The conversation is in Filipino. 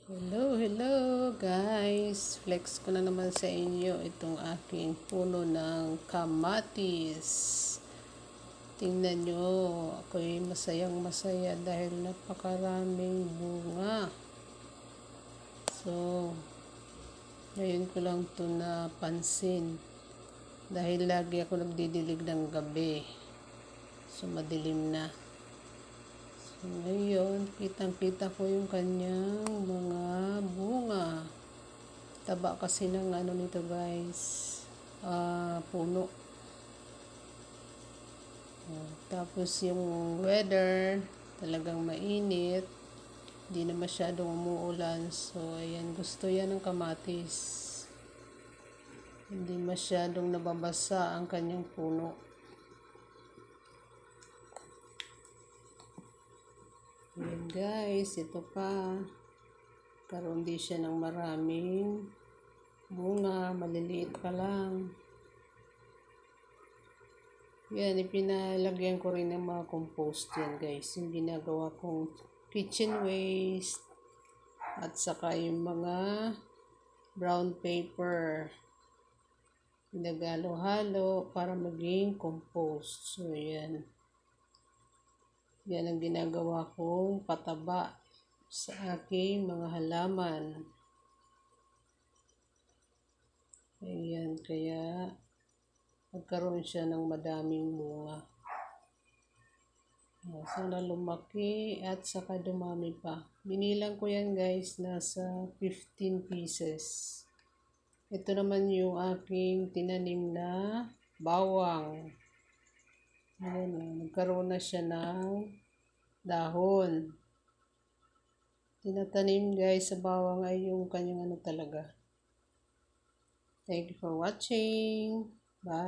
Hello guys! Flex ko na naman sa inyo itong aking puno ng kamatis. Tingnan nyo, ako'y masayang masaya dahil napakaraming bunga. So, ngayon ko lang ito napansin dahil lagi ako nagdidilig ng gabi. So, madilim na. So, ngayon, kitang-kita ko yung kanyang mga bunga. Taba kasi ng ano nito guys, puno. Tapos yung weather, talagang mainit. Hindi na masyadong umuulan. So, ayan, gusto yan ng kamatis. Hindi masyadong nababasa ang kanyang puno. Ayan guys, ito pa. Karoon din siya ng maraming bunga, maliliit pa lang. Yan, ipinalagyan ko rin ng mga compost yan guys. Yung ginagawa kong kitchen waste. At saka yung mga brown paper. Pinagalo-halo para maging compost. So yan. Yan ang ginagawa kong pataba sa aking mga halaman. Ayan, kaya magkaroon siya ng madaming bunga. Sana lumaki at saka dumami pa. Binilang ko yan guys, nasa 15 pieces. Ito naman yung aking tinanim na bawang. Ayan, nagkaroon na siya ng dahon. Tinatanim guys sa bawang ay yung kanyang ano talaga. Thank you for watching. Bye.